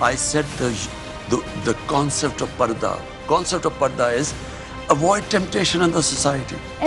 I said the concept of parda is avoid temptation in the society.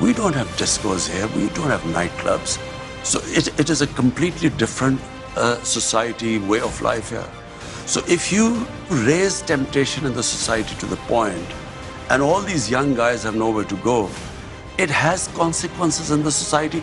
We don't have discos here, we don't have nightclubs. So it is a completely different society, way of life here. So if you raise temptation in the society to the point, and all these young guys have nowhere to go, it has consequences in the society.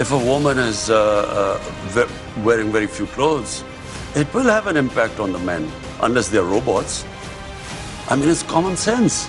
If a woman is wearing very few clothes, it will have an impact on the men, unless they are robots. I mean, it's common sense.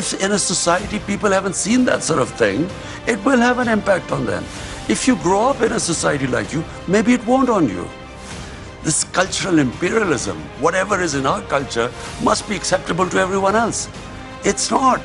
If in a society people haven't seen that sort of thing, it will have an impact on them. If you grow up in a society like you, maybe it won't on you. This cultural imperialism, whatever is in our culture, must be acceptable to everyone else. It's not.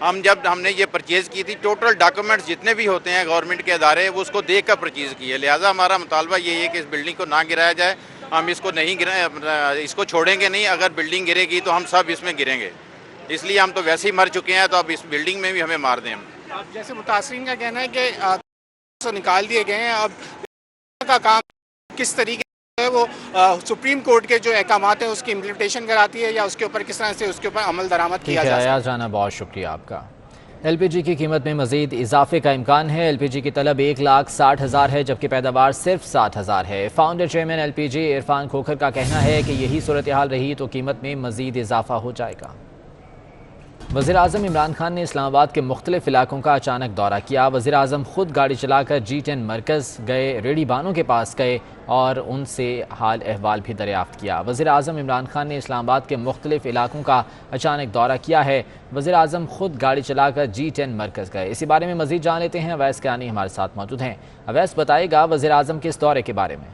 ہم نے یہ purchase کی تھی، total documents جتنے بھی ہوتے ہیں government کے ادارے وہ اس کو دیکھ کر پرچیز کی ہے. لہٰذا ہمارا مطالبہ یہ ہے کہ اس بلڈنگ کو نہ گرایا جائے. ہم اس کو نہیں اس کو چھوڑیں گے نہیں. اگر بلڈنگ گرے گی تو ہم سب اس میں گریں گے. اس لیے ہم تو ویسے ہی مر چکے ہیں، تو اب اس بلڈنگ میں بھی ہمیں مار دیں. جیسے متاثرین کا کہنا ہے کہ نکال دیے گئے ہیں، اب کا کام کس طریقے سے وہ سپریم کورٹ کے جو احکامات ہیں اس کی امپلیمنٹیشن کراتی ہے، یا اس کے اوپر کس طرح سے اس کے اوپر عمل درآمد کیا جا سکتا ہے. جانا بہت شکریہ آپ کا. ایل پی جی کی قیمت میں مزید اضافے کا امکان ہے. ایل پی جی کی طلب 1,60,000 ہے جبکہ پیداوار صرف 60,000 ہے. فاؤنڈر چیئرمین ایل پی جی عرفان کھوکھر کا کہنا ہے کہ یہی صورتحال رہی تو قیمت میں مزید اضافہ ہو جائے گا. وزیراعظم عمران خان نے اسلام آباد کے مختلف علاقوں کا اچانک دورہ کیا. وزیراعظم خود گاڑی چلا کر G10 مرکز گئے، ریڑھی بانوں کے پاس گئے اور ان سے حال احوال بھی دریافت کیا. وزیراعظم عمران خان نے اسلام آباد کے مختلف علاقوں کا اچانک دورہ کیا ہے. وزیراعظم خود گاڑی چلا کر G10 مرکز گئے. اسی بارے میں مزید جان لیتے ہیں. اویس کیانی ہمارے ساتھ موجود ہیں. اویس، بتائے گا وزیراعظم کے اس دورے کے بارے میں.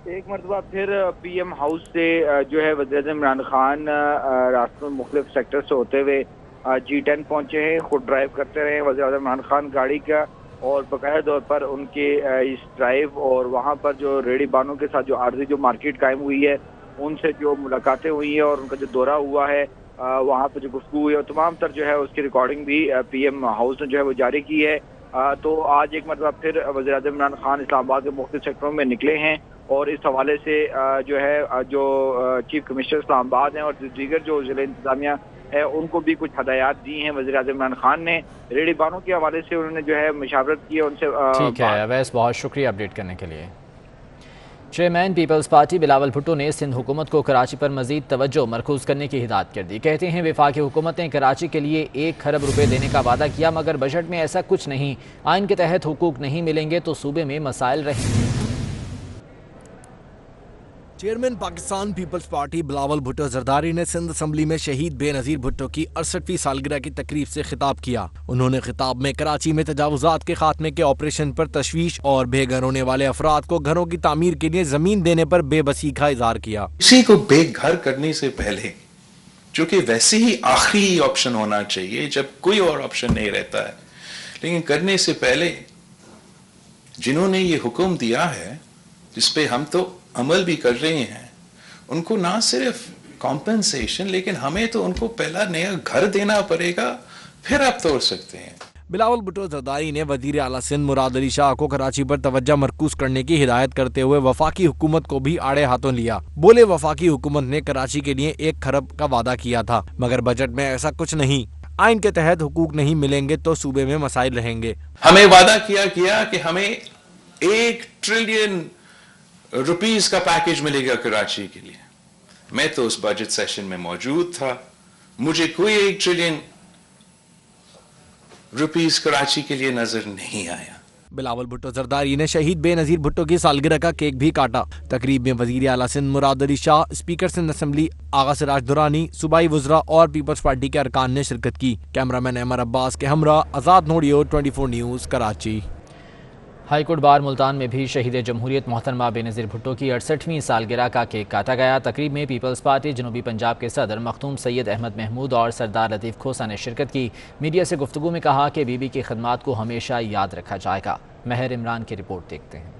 ایک مرتبہ پھر پی ایم ہاؤس سے جو ہے وزیراعظم عمران خان راستوں میں مختلف سیکٹر سے ہوتے ہوئے G10 پہنچے ہیں. خود ڈرائیو کرتے رہے وزیراعظم عمران خان گاڑی کا، اور باقاعدہ طور پر ان کے اس ڈرائیو اور وہاں پر جو ریڑھی بانوں کے ساتھ جو عارضی جو مارکیٹ قائم ہوئی ہے ان سے جو ملاقاتیں ہوئی ہیں اور ان کا جو دورہ ہوا ہے وہاں پہ جو گفتگو ہوئی ہے اور تمام تر جو ہے اس کی ریکارڈنگ بھی پی ایم ہاؤس نے جو ہے وہ جاری کی ہے. تو آج ایک مرتبہ پھر وزیراعظم عمران خان اسلام آباد کے مختلف سیکٹروں میں نکلے ہیں اور اس حوالے سے جو ہے جو چیف کمشنر اسلام آباد ہیں اور دیگر جو ضلع انتظامیہ ہے ان کو بھی کچھ ہدایات دی ہیں وزیراعظم عمران خان نے. ریڑھی بانوں کے حوالے سے انہوں نے جو ہے مشاورت کی ہے ان سے. ٹھیک ہے اویس، بہت شکریہ اپڈیٹ کرنے کے لیے. چیئرمین پیپلز پارٹی بلاول بھٹو نے سندھ حکومت کو کراچی پر مزید توجہ مرکوز کرنے کی ہدایت کر دی. کہتے ہیں وفاقی حکومت نے کراچی کے لیے 1 کھرب روپے دینے کا وعدہ کیا مگر بجٹ میں ایسا کچھ نہیں. آئین کے تحت حقوق نہیں ملیں گے تو صوبے میں مسائل رہیں گے. چیئرمین پاکستان پیپلز پارٹی بلاول بھٹو زرداری نے سندھ اسمبلی میں شہید بے نظیر بھٹو کی 68ویں سالگرہ کی تقریب سے خطاب کیا. انہوں نے خطاب میں کراچی میں تجاوزات کے خاتمے کے آپریشن پر تشویش اور بے گھر ہونے والے افراد کو گھروں کی تعمیر کے لیے زمین دینے پر بے بسی کا اظہار کیا. کسی کو بے گھر کرنے سے پہلے، جو کہ ویسے ہی آخری آپشن ہونا چاہیے جب کوئی اور آپشن نہیں رہتا ہے، لیکن کرنے سے پہلے جنہوں نے یہ حکم دیا ہے جس پہ ہم تو عمل بھی کر رہے ہیں، ان کو نہ صرف کمپنسیشن لیکن ہمیں تو ان کو پہلا نیا گھر دینا پڑے گا، پھر آپ توڑ سکتے ہیں. بلاول بھٹو زرداری نے وزیر اعلیٰ سندھ مراد علی شاہ کو کراچی پر توجہ مرکوز کرنے کی ہدایت کرتے ہوئے وفاقی حکومت کو بھی آڑے ہاتھوں لیا. بولے وفاقی حکومت نے کراچی کے لیے 1 کھرب کا وعدہ کیا تھا مگر بجٹ میں ایسا کچھ نہیں. آئین کے تحت حقوق نہیں ملیں گے تو صوبے میں مسائل رہیں گے. ہمیں وعدہ کیا کہ ہمیں 1 ٹریلین روپیز کا پیکج ملے گا کراچی کے لیے. میں تو اس بجٹ سیشن میں موجود تھا، مجھے کوئی 1 ٹریلین روپیز کراچی کے لیے نظر نہیں آیا. بلاول بھٹو زرداری نے شہید بے نظیر بھٹو کی سالگرہ کا کیک بھی کاٹا. تقریب میں وزیر اعلیٰ سندھ مراد علی شاہ، اسپیکر سندھ اسمبلی آغا سراج درانی، صوبائی وزراء اور پیپلز پارٹی کے ارکان نے شرکت کی. کیمرامین عمر عباس کے ہمراہ آزاد نوڈیو، 24 news, Karachi. High court bar Multan میں بھی شہید جمہوریت محترمہ بے نظیر بھٹو کی 68ویں سالگرہ کا کیک کاٹا گیا. تقریب میں پیپلز پارٹی جنوبی پنجاب کے صدر مخدوم سید احمد محمود اور سردار لطیف کھوسا نے شرکت کی. میڈیا سے گفتگو میں کہا کہ بی بی کی خدمات کو ہمیشہ یاد رکھا جائے گا. مہر عمران کی رپورٹ دیکھتے ہیں.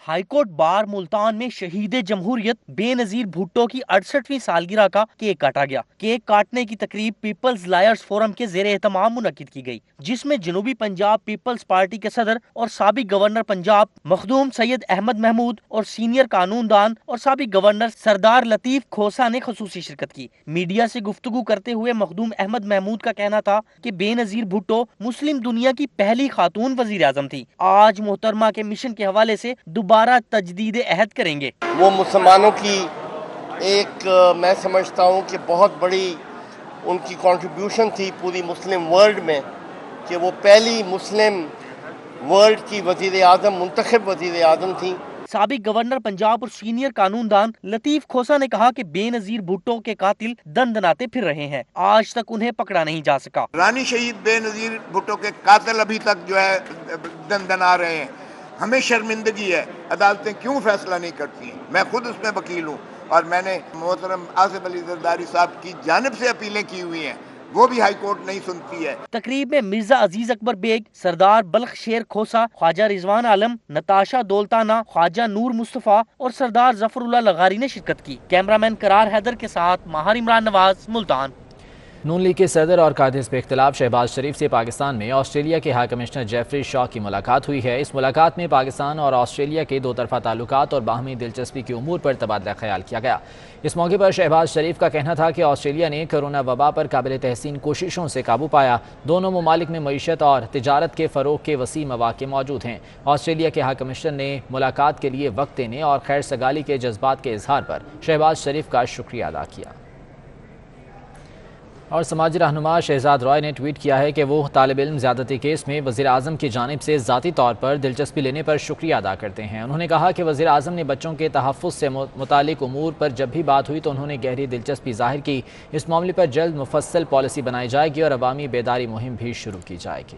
ہائی کورٹ بار ملتان میں شہید جمہوریت بے نظیر بھٹو کی 68ویں سالگرہ کا کیک کاٹا گیا. کیک کاٹنے کی تقریب پیپلز لائرز فورم کے زیر اہتمام منعقد کی گئی جس میں جنوبی پنجاب پیپلز پارٹی کے صدر اور سابق گورنر پنجاب مخدوم سید احمد محمود اور سینئر قانون دان اور سابق گورنر سردار لطیف کھوسا نے خصوصی شرکت کی. میڈیا سے گفتگو کرتے ہوئے مخدوم احمد محمود کا کہنا تھا کہ بے نظیر بھٹو مسلم دنیا کی پہلی خاتون وزیر اعظم تھی. آج محترمہ کے مشن کے حوالے سے دوبارہ تجدید عہد کریں گے. وہ مسلمانوں کی ایک میں سمجھتا ہوں کہ بہت بڑی ان کی کنٹریبیوشن تھی پوری مسلم ورلڈ میں کہ وہ پہلی مسلم ورلڈ کی وزیر اعظم، منتخب وزیر اعظم تھیں. سابق گورنر پنجاب اور سینئر قانون دان لطیف کھوسا نے کہا کہ بے نظیر بھٹو کے قاتل دندناتے پھر رہے ہیں، آج تک انہیں پکڑا نہیں جا سکا. رانی شہید بے نظیر بھٹو کے قاتل ابھی تک جو ہے دندنا رہے ہیں. ہمیں شرمندگی ہے، عدالتیں کیوں فیصلہ نہیں کرتی ہیں؟ میں خود اس میں وکیل ہوں اور میں نے محترم آصف علی زرداری صاحب کی جانب سے اپیلیں کی ہوئی ہیں، وہ بھی ہائی کورٹ نہیں سنتی ہے۔ تقریب میں مرزا عزیز اکبر بیگ، سردار بلخ شیر کھوسا، خواجہ رضوان عالم، نتاشا دولتانہ، خواجہ نور مصطفیٰ اور سردار ظفر اللہ لغاری نے شرکت کی۔ کیمرامین قرار حیدر کے ساتھ ماہر عمران نواز، ملتان۔ نون لیگ کے صدر اور قائد حزب اختلاف شہباز شریف سے پاکستان میں آسٹریلیا کے ہائی کمشنر جیفری شاہ کی ملاقات ہوئی ہے۔ اس ملاقات میں پاکستان اور آسٹریلیا کے دو طرفہ تعلقات اور باہمی دلچسپی کے امور پر تبادلہ خیال کیا گیا۔ اس موقع پر شہباز شریف کا کہنا تھا کہ آسٹریلیا نے کرونا وبا پر قابل تحسین کوششوں سے قابو پایا۔ دونوں ممالک میں معیشت اور تجارت کے فروغ کے وسیع مواقع موجود ہیں۔ آسٹریلیا کے ہائی کمشنر نے ملاقات کے لیے وقت دینے اور خیر سگالی کے جذبات کے اظہار پر شہباز شریف کا شکریہ ادا کیا۔ اور سماجی رہنما شہزاد رائے نے ٹویٹ کیا ہے کہ وہ طالب علم زیادتی کیس میں وزیر اعظم کی جانب سے ذاتی طور پر دلچسپی لینے پر شکریہ ادا کرتے ہیں۔ انہوں نے کہا کہ وزیر اعظم نے بچوں کے تحفظ سے متعلق امور پر جب بھی بات ہوئی تو انہوں نے گہری دلچسپی ظاہر کی۔ اس معاملے پر جلد مفصل پالیسی بنائی جائے گی اور عوامی بیداری مہم بھی شروع کی جائے گی۔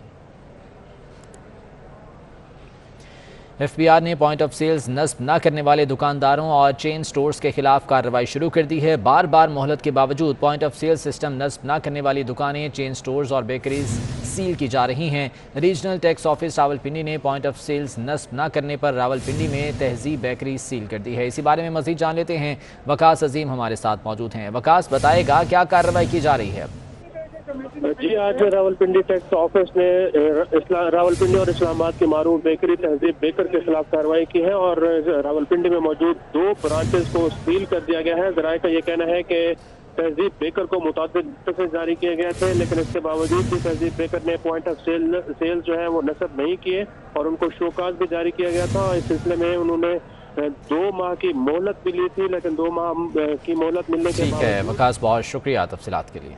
ایف بی آر نے پوائنٹ آف سیلز نصب نہ کرنے والے دکانداروں اور چین سٹورز کے خلاف کارروائی شروع کر دی ہے۔ بار بار مہلت کے باوجود پوائنٹ آف سیل سسٹم نصب نہ کرنے والی دکانیں، چین سٹورز اور بیکریز سیل کی جا رہی ہیں۔ ریجنل ٹیکس آفس راولپنڈی نے پوائنٹ آف سیلز نصب نہ کرنے پر راولپنڈی میں تہذیب بیکری سیل کر دی ہے۔ اسی بارے میں مزید جان لیتے ہیں، وقاص عظیم ہمارے ساتھ موجود ہیں۔ وقاص، بتائے گا کیا کارروائی کی جا رہی ہے؟ جی، آج راولپنڈی ٹیکس آفس نے راولپنڈی اور اسلام آباد کی معروف بیکری تہذیب بیکر کے خلاف کارروائی کی ہے اور راولپنڈی میں موجود 2 برانچز کو سیل کر دیا گیا ہے۔ ذرائع کا یہ کہنا ہے کہ تہذیب بیکر کو متعدد نوٹس جاری کیے گئے تھے، لیکن اس کے باوجود بھی تہذیب بیکر نے پوائنٹ آف سیل جو ہے وہ نصب نہیں کیے اور ان کو شوکاز بھی جاری کیا گیا تھا۔ اس سلسلے میں انہوں نے 2 ماہ کی مہلت بھی لی تھی، لیکن 2 ماہ کی مہلت ملنے کے ٹھیک ہے وقاص، بہت شکریہ تفصیلات کے لیے۔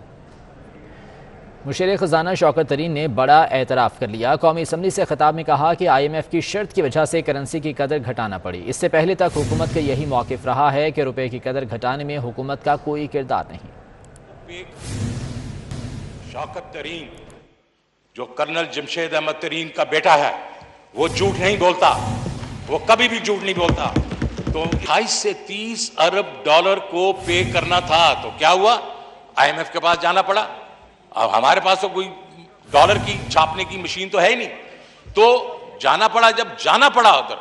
مشیر خزانہ شوکت طرین نے بڑا اعتراف کر لیا۔ قومی اسمبلی سے خطاب میں کہا کہ آئی ایم ایف کی شرط کی وجہ سے کرنسی کی قدر گھٹانا پڑی۔ اس سے پہلے تک حکومت کا یہی موقف رہا ہے کہ روپے کی قدر گھٹانے میں حکومت کا کوئی کردار نہیں۔ شوکت طرین جو کرنل جمشید احمد طرین کا بیٹا ہے، وہ جھوٹ نہیں بولتا، وہ کبھی بھی جھوٹ نہیں بولتا۔ تو 28 سے 30 ارب ڈالر کو پے کرنا تھا تو کیا ہوا؟ آئی ایم ایف کے پاس جانا پڑا۔ اب ہمارے پاس تو کوئی ڈالر کی چھاپنے کی مشین تو ہے ہی نہیں، تو جانا پڑا۔ جب جانا پڑا ادھر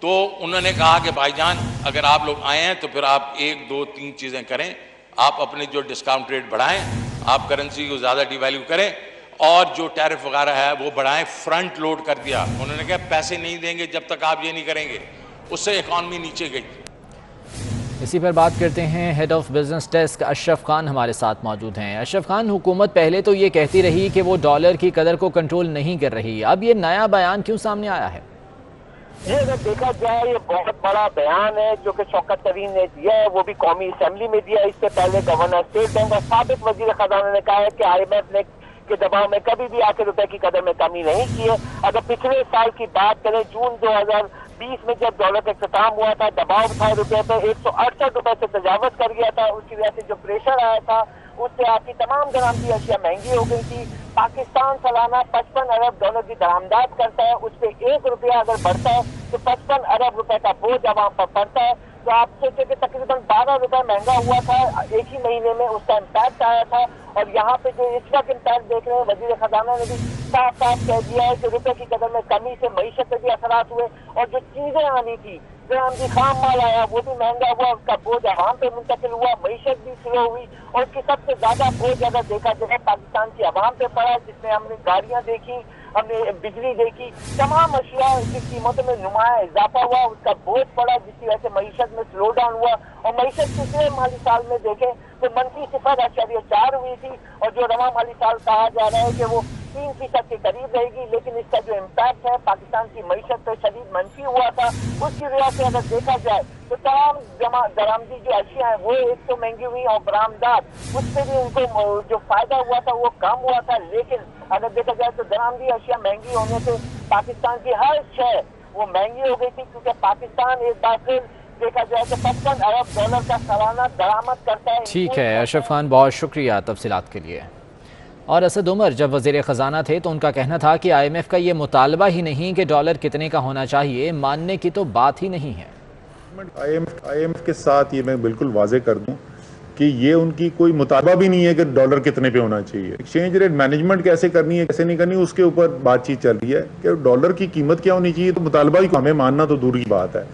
تو انہوں نے کہا کہ بھائی جان اگر آپ لوگ آئے ہیں تو پھر آپ 1 2 3 چیزیں کریں، آپ اپنے جو ڈسکاؤنٹ ریٹ بڑھائیں، آپ کرنسی کو زیادہ ڈی ویلیو کریں اور جو ٹیرف وغیرہ ہے وہ بڑھائیں۔ فرنٹ لوڈ کر دیا۔ انہوں نے کہا پیسے نہیں دیں گے جب تک آپ یہ نہیں کریں گے۔ اس سے اکانومی نیچے گئی۔ اسی پر بات کرتے ہیں، ہیڈ آف بزنس ڈیسک اشرف خان ہمارے ساتھ موجود ہیں۔ اشرف خان، حکومت پہلے تو یہ کہتی رہی کہ وہ ڈالر کی قدر کو کنٹرول نہیں کر رہی، اب یہ نیا بیان کیوں سامنے آیا ہے؟ یہ اگر دیکھا جائے یہ بہت بڑا بیان ہے جو کہ شوکت طرین نے دیا ہے، وہ بھی قومی اسمبلی میں دیا۔ اس سے پہلے گورنر اسٹیٹ بینک اور سابق وزیر خزانہ نے کہا ہے کہ آئی ایم ایف نے کے دباؤ میں کبھی بھی آ کے روپے کی قدر میں کمی نہیں کی ہے۔ اگر پچھلے سال کی بات کریں، جون 2020 میں جب ڈالر کا اختتام ہوا تھا، دباؤ تھا روپے پہ 168 روپے سے تجاوز کر گیا تھا۔ اس کی وجہ سے جو پریشر آیا تھا اس سے آپ کی تمام درآمدی اشیاء مہنگی ہو گئی تھی۔ پاکستان سالانہ 55 ارب ڈالر کی درآمدات کرتا ہے، اس پہ 1 روپیہ اگر بڑھتا ہے تو 55 ارب روپے کا بوجھ عوام پر پڑتا ہے۔ تو آپ سوچے کہ تقریباً 12 روپے مہنگا ہوا تھا ایک ہی مہینے میں، اس کا امپیکٹ آیا تھا۔ اور یہاں پہ جو اس وقت امپیکٹ دیکھ رہے ہیں، وزیر خزانہ نے بھی صاف صاف کہہ دیا ہے کہ روپے کی قدر میں کمی سے معیشت پہ بھی اثرات ہوئے اور جو چیزیں آنی تھی، درآمدی خام مال آیا وہ بھی مہنگا ہوا، اس کا بوجھ عوام پہ منتقل ہوا، معیشت بھی سلو ہوئی اور اس کی سب سے زیادہ بوجھ اگر دیکھا جائے پاکستان کی عوام پہ پڑا، جس میں ہم نے گاڑیاں دیکھی، ہم نے بجلی دیکھی، تمام اشیاء کی قیمتوں میں نمایاں اضافہ ہوا، اس کا بوجھ پڑا جس کی وجہ سے معیشت میں سلو ڈاؤن ہوا اور معیشت پچھلے مالی سال میں دیکھیں تو -0.4 ہوئی تھی اور جو رواں مالی سال کہا جا رہا ہے کہ وہ 3% کے قریب رہے گی، لیکن اس کا جو امپیکٹ ہے پاکستان کی معیشت پہ شدید منفی ہوا تھا۔ اس کی وجہ سے اگر دیکھا جائے تو تمام درآمدی جو اشیاء ہیں وہ ایک تو مہنگی ہوئی اور برآمدات اس سے بھی ان کو جو فائدہ ہوا تھا وہ کم ہوا تھا۔ لیکن اگر دیکھا جائے تو درآمدی اشیاء مہنگی ہونے سے پاکستان کی ہر شے وہ مہنگی ہو گئی تھی، کیونکہ پاکستان ایک بار پھر دیکھا جائے تو 55 ارب ڈالر کا سالانہ درآمد کرتا ہے۔ ٹھیک ہے اشرف خان، بہت شکریہ تفصیلات کے لیے۔ اور اسد عمر جب وزیر خزانہ تھے تو ان کا کہنا تھا کہ IMF کا یہ مطالبہ ہی نہیں کہ ڈالر کتنے کا ہونا چاہیے، ماننے کی تو بات ہی نہیں ہے۔ IMF کے ساتھ یہ میں بالکل واضح کر دوں کہ یہ ان کی کوئی مطالبہ بھی نہیں ہے کہ ڈالر کتنے پہ ہونا چاہیے۔ ایکسچینج ریٹ مینجمنٹ کیسے کرنی ہے کیسے نہیں کرنی اس کے اوپر بات چیت چل رہی ہے کہ ڈالر کی قیمت کیا ہونی چاہیے، تو مطالبہ ہی ہمیں ماننا تو دور کی بات ہے۔